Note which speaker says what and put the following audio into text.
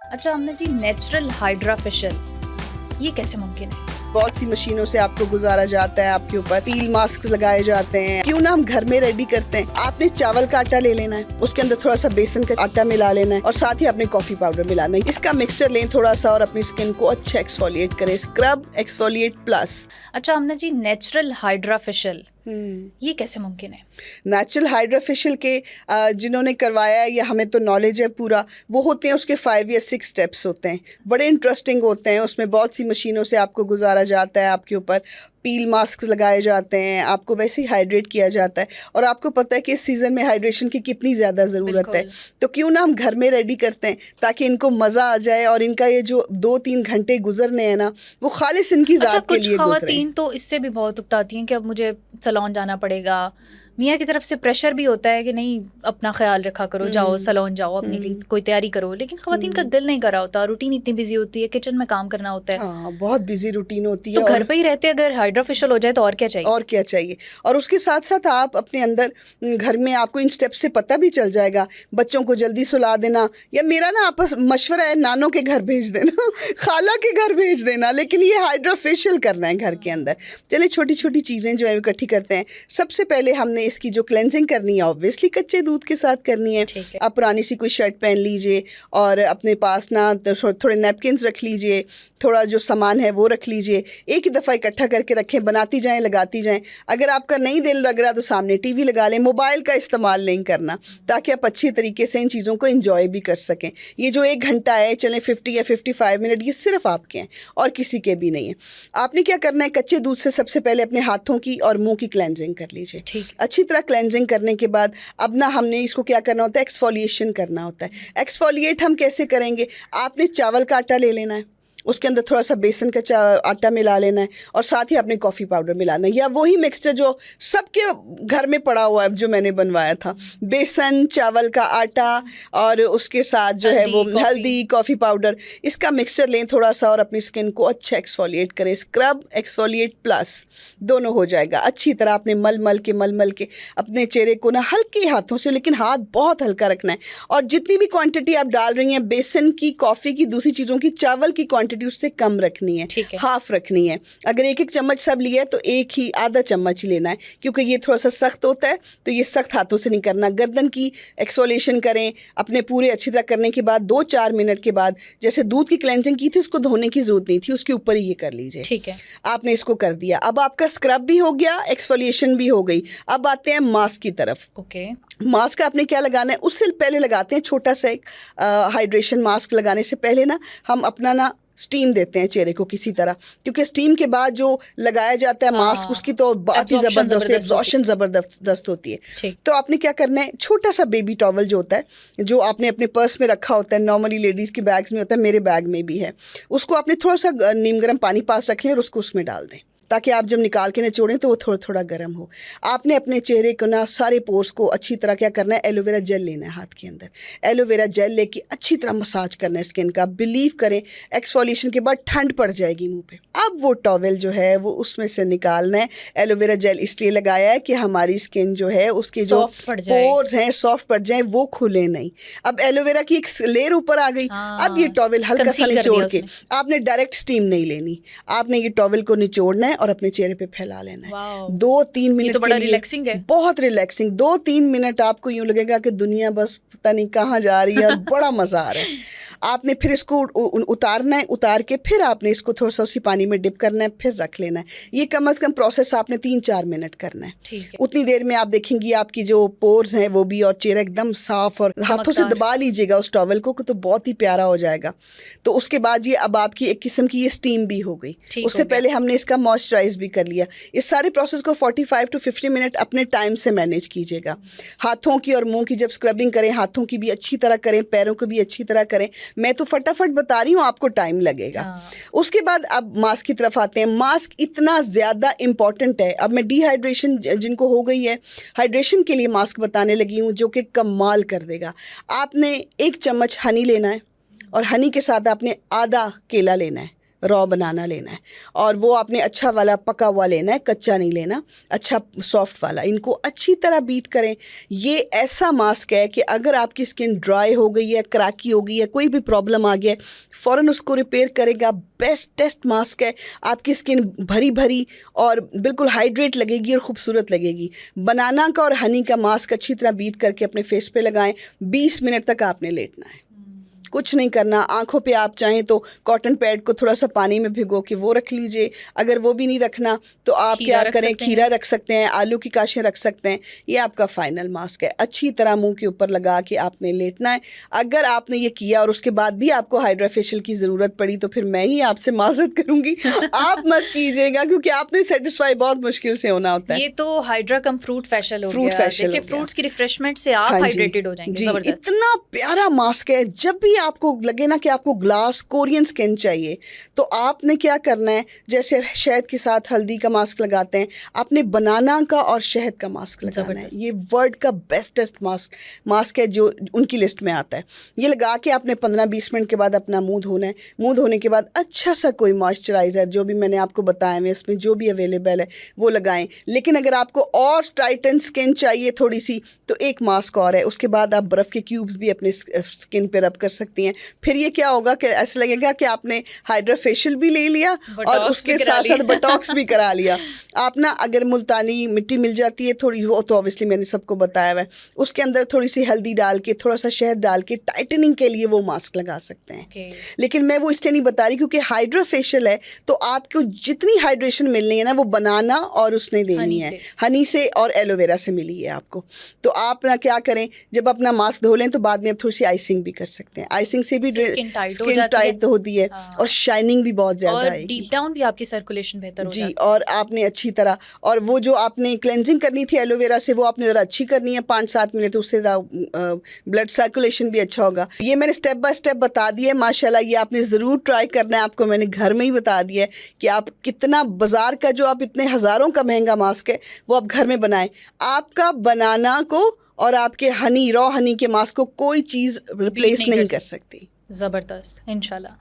Speaker 1: अच्छा हमने जी natural hydra facial, ये कैसे मुमकिन है?
Speaker 2: बहुत सी मशीनों से आपको गुजारा जाता है, आपके ऊपर पील मास्क लगाए जाते हैं। क्यों ना हम घर में रेडी करते हैं। आपने चावल का आटा ले लेना है, उसके अंदर थोड़ा सा बेसन का आटा मिला लेना है और साथ ही आपने कॉफी पाउडर मिलाना है। इसका मिक्सचर लें थोड़ा सा और अपनी स्किन को अच्छा एक्सफोलिएट करें। Scrub exfoliate plus.
Speaker 1: अच्छा हमने जी नेचुरल हाइड्रा फेशियल, ये कैसे मुमकिन है?
Speaker 2: नेचुरल हाइड्रा फेशियल के जिन्होंने करवाया है या हमें तो नॉलेज है पूरा, वो होते हैं उसके 5 या 6 स्टेप्स होते हैं, बड़े इंटरेस्टिंग होते हैं। उसमें बहुत सी मशीनों से आपको गुजारा जाता है, आपके ऊपर पील मास्क लगाए जाते हैं, आपको वैसे ही हाइड्रेट किया जाता है। और आपको पता है कि इस सीज़न में हाइड्रेशन की कितनी ज़्यादा ज़रूरत है, तो क्यों ना हम घर में रेडी करते हैं ताकि इनको मज़ा आ जाए और इनका ये जो 2-3 घंटे गुजरने हैं ना, वो खालिस इनकी ज़ात के लिए गुजरे।
Speaker 1: ख़वातीन तो इससे भी बहुत उकताती हैं कि अब मुझे सैलून जाना पड़ेगा। मियाँ की तरफ से प्रेशर भी होता है कि नहीं अपना ख्याल रखा करो, जाओ सैलून जाओ, अपनी कोई तैयारी करो, लेकिन ख़वातीन का दिल नहीं कर रहा होता, रूटीन इतनी बिजी होती है, किचन में काम करना होता है।
Speaker 2: हाँ, बहुत बिजी रूटीन होती है।
Speaker 1: तो घर पे ही रहते अगर हाइड्रा फेशियल हो जाए तो और क्या चाहिए?
Speaker 2: और क्या चाहिए। और उसके साथ साथ आप अपने अंदर घर में आपको इन स्टेप से पता भी चल जाएगा। बच्चों को जल्दी सुला देना, या मेरा ना आपस मशवरा है, नानों के घर भेज देना खाला के घर भेज देना, लेकिन ये हाइड्रा फेशियल करना है घर के अंदर। चलिए छोटी छोटी चीज़ें जो है इकट्ठी करते हैं। सबसे पहले हमने इसकी जो क्लेंजिंग करनी है ऑब्वियसली कच्चे दूध के साथ करनी है। आप पुरानी सी कोई शर्ट पहन लीजिए और अपने पास ना थोड़े नैपकिन्स रख लीजिए, थोड़ा जो सामान है वो रख लीजिए। एक ही दफ़ा इकट्ठा करके रखें, बनाती जाएं, लगाती जाएं। अगर आपका नहीं दिल लग रहा तो सामने टीवी लगा लें। मोबाइल का इस्तेमाल नहीं करना, ताकि आप अच्छी तरीके से इन चीज़ों को एंजॉय भी कर सकें। ये जो 1 घंटा है, चलें 50 या 55 मिनट, ये सिर्फ आपके हैं और किसी के भी नहीं है। आपने क्या करना है, कच्चे दूध से सबसे पहले अपने हाथों की और मुँह की क्लेंजिंग कर लीजिए। अच्छी तरह क्लेंजिंग करने के बाद अब ना हमने इसको क्या करना होता है, एक्सफोलिएशन करना होता है। एक्सफोलिएट हम कैसे करेंगे, आपने चावल का आटा ले लेना है, उसके अंदर थोड़ा सा बेसन का आटा मिला लेना है और साथ ही आपने कॉफ़ी पाउडर मिलाना है, या वही मिक्सचर जो सबके घर में पड़ा हुआ है जो मैंने बनवाया था। बेसन, चावल का आटा और उसके साथ जो है वो हल्दी, कॉफ़ी पाउडर, इसका मिक्सचर लें थोड़ा सा और अपनी स्किन को अच्छा एक्सफोलिएट करें। स्क्रब एक्सफोलिएट प्लस दोनों हो जाएगा। अच्छी तरह आपने मल मल के अपने चेहरे को ना हल्के हाथों से, लेकिन हाथ बहुत हल्का रखना है। और जितनी भी क्वांटिटी आप डाल रही हैं, बेसन की, कॉफ़ी की, दूसरी चीज़ों की, चावल की क्वांटिटी उससे कम रखनी है, हाफ रखनी है। अगर 1-1 चम्मच सब लिया है तो एक ही आधा चम्मच ही लेना है, क्योंकि ये थोड़ा सा सख्त होता है, तो ये सख्त हाथों से नहीं करना। गर्दन की एक्सफोलिएशन करें अपने पूरे अच्छी तरह करने के बाद 2-4 मिनट के बाद, जैसे दूध की क्लेंजिंग की थी उसको धोने की जरूरत नहीं थी, उसके ऊपर ही ये कर लीजिए।
Speaker 1: ठीक है, आपने
Speaker 2: इसको कर दिया। अब आपका स्क्रब भी हो गया, एक्सफोलिएशन भी हो गई। अब आते हैं मास्क की तरफ। मास्क आपने क्या लगाना है, उससे पहले लगाते हैं छोटा सा एक हाइड्रेशन मास्क। लगाने से पहले ना हम अपना ना स्टीम देते हैं चेहरे को किसी तरह, क्योंकि स्टीम के बाद जो लगाया जाता है मास्क, उसकी तो बहुत ही ज़बरदस्त एब्जॉर्प्शन ज़बरदस्त होती है। तो आपने क्या करना है, छोटा सा बेबी टॉवल जो होता है, जो आपने अपने पर्स में रखा होता है, नॉर्मली लेडीज़ के बैग्स में होता है, मेरे बैग में भी है, उसको आपने थोड़ा सा नीम गर्म पानी पास रख लें और उसको उसमें डाल दें, ताकि आप जब निकाल के निचोड़ें तो वो थोड़ा थोड़ा गर्म हो। आपने अपने चेहरे को ना सारे पोर्स को अच्छी तरह क्या करना है, एलोवेरा जेल लेना है हाथ के अंदर। एलोवेरा जेल लेके अच्छी तरह मसाज करना है स्किन का। बिलीव करें एक्सफोलिएशन के बाद ठंड पड़ जाएगी मुंह पे। अब वो टॉवेल जो है वो उसमें से निकालना है। एलोवेरा जेल इसलिए लगाया है कि हमारी स्किन जो है उसके जो पोर्स हैं सॉफ्ट पड़ जाए, वो खुले नहीं। अब एलोवेरा की एक लेयर ऊपर आ गई। अब ये टॉवेल हल्का सा निचोड़ के, आपने डायरेक्ट स्टीम नहीं लेनी, आपने ये टॉवेल को निचोड़ना है और अपने चेहरे पे फैला लेना है। 2-3 मिनट
Speaker 1: तो बड़ा
Speaker 2: के लिए
Speaker 1: रिलैक्सिंग है,
Speaker 2: बहुत रिलैक्सिंग। 2-3 मिनट आपको यूं लगेगा कि दुनिया बस पता नहीं कहाँ जा रही है और बड़ा मज़ा आ रहा है। आपने फिर इसको उतारना है, उतार के फिर आपने इसको थोड़ा सा उसी पानी में डिप करना है, फिर रख लेना है। ये कम से कम प्रोसेस आपने 3-4 मिनट करना है।
Speaker 1: ठीक है।
Speaker 2: उतनी देर में आप देखेंगी आपकी जो पोर्स हैं वो भी, और चेहरा एकदम साफ, और हाथों से दबा लीजिएगा उस टॉवल को तो बहुत ही प्यारा हो जाएगा। तो उसके बाद ये अब आपकी एक किस्म की ये स्टीम भी हो गई। उससे पहले हमने इसका मॉइस्चराइज भी कर लिया। इस सारे प्रोसेस को 45 to 50 मिनट अपने टाइम से मैनेज कीजिएगा। हाथों की और मुंह की जब स्क्रबिंग करें, हाथों की भी अच्छी तरह करें, पैरों को भी अच्छी तरह करें। मैं तो फटाफट बता रही हूँ, आपको टाइम लगेगा। उसके बाद अब मास्क की तरफ आते हैं। मास्क इतना ज़्यादा इम्पॉर्टेंट है। अब मैं डिहाइड्रेशन जिनको हो गई है, हाइड्रेशन के लिए मास्क बताने लगी हूँ जो कि कमाल कर देगा। आपने 1 चम्मच हनी लेना है और हनी के साथ आपने आधा केला लेना है। रॉ बनाना लेना है, और वो आपने अच्छा वाला पका हुआ लेना है, कच्चा नहीं लेना, अच्छा सॉफ्ट वाला। इनको अच्छी तरह बीट करें। ये ऐसा मास्क है कि अगर आपकी स्किन ड्राई हो गई है, क्रैकी हो गई है, कोई भी प्रॉब्लम आ गया है, फ़ौरन उसको रिपेयर करेगा। बेस्ट टेस्ट मास्क है। आपकी स्किन भरी भरी और बिल्कुल हाइड्रेट लगेगी और ख़ूबसूरत लगेगी। बनाना का और हनी का मास्क अच्छी तरह बीट करके अपने फेस पे लगाएं। 20 मिनट तक आपने लेटना है, कुछ नहीं करना। आंखों पे आप चाहें तो कॉटन पैड को थोड़ा सा पानी में भिगो के वो रख लीजिए। अगर वो भी नहीं रखना तो आप क्या करें, खीरा रख सकते हैं, आलू की काशें रख सकते हैं। ये आपका फाइनल मास्क है। अच्छी तरह मुंह के ऊपर लगा के आपने लेटना है। अगर आपने ये किया और उसके बाद भी आपको हाइड्रा फेशियल की ज़रूरत पड़ी तो फिर मैं ही आपसे माजरत करूँगी, आप मत कीजिएगा, क्योंकि आपने सेटिस्फाई बहुत मुश्किल से होना होता है।
Speaker 1: ये तो हाइड्रा कम फ्रूट फेशियल हो गया। देखिए फ्रूट्स की रिफ्रेशमेंट से आप हाइड्रेटेड हो जाएंगे।
Speaker 2: जी, इतना प्यारा मास्क है। जब भी आपको लगे ना कि आपको ग्लास कोरियन स्किन चाहिए तो आपने क्या करना है, जैसे शहद के साथ हल्दी का मास्क लगाते हैं, आपने बनाना का और शहद का मास्क लगाना है। ये वर्ल्ड का बेस्टेस्ट मास्क है जो उनकी लिस्ट में आता है। ये लगा के आपने 15-20 मिनट के बाद अपना मुंह धोना है। मुंह धोने के बाद अच्छा सा कोई मॉइस्चराइज़र जो भी मैंने आपको बताया है उसमें जो भी अवेलेबल है वो लगाएं। लेकिन अगर आपको और टाइटन स्किन चाहिए थोड़ी सी तो एक मास्क और है, उसके बाद आप बर्फ़ के क्यूब्स भी अपने स्किन पे रब कर सकती हैं। फिर ये क्या होगा कि ऐसा लगेगा कि आपने हाइड्रा फेशियल भी ले लिया और उसके साथ साथ बोटॉक्स भी करा लिया। आप ना अगर मुल्तानी मिट्टी मिल जाती है थोड़ी, वो तो ऑब्वियसली मैंने सबको बताया हुआ है, उसके अंदर थोड़ी सी हल्दी डाल के थोड़ा सा शहद डाल के टाइटनिंग के लिए वो मास्क लगा सकते हैं। लेकिन मैं वो इसलिए नहीं बता रही क्योंकि हाइड्रा फेशियल है तो आपको जितनी हाइड्रेशन मिलनी है ना वो बनाना और उसने देनी है, हनी से और एलोवेरा से मिली है आपको। तो आप ना क्या करें, जब अपना मास्क धो लें तो बाद में आप थोड़ी सी आइसिंग भी कर सकते हैं। आइसिंग से भी स्किन टाइट तो होती है और शाइनिंग भी बहुत ज़्यादा आएगी।
Speaker 1: डीप डाउन भी आपकी सर्कुलेशन बेहतर हो जाती है।
Speaker 2: जी, और आपने अच्छी तरह, और वो जो आपने क्लेंजिंग करनी थी एलोवेरा से वो आपने ज़रा अच्छी करनी है 5-7 मिनट, उससे ब्लड सर्कुलेशन भी अच्छा होगा। ये मैंने स्टेप बाय स्टेप बता दिया है माशाल्लाह। ये आपने ज़रूर ट्राई करना है। आपको मैंने घर में ही बता दिया है कि आप कितना बाज़ार का जो आप इतने हज़ारों का महंगा मास्क है वो आप घर में बनाएं। आपका बनाना को और आपके हनी, रॉ हनी के मास्क को कोई चीज़ रिप्लेस नहीं कर सकती।
Speaker 1: ज़बरदस्त, इंशाल्लाह।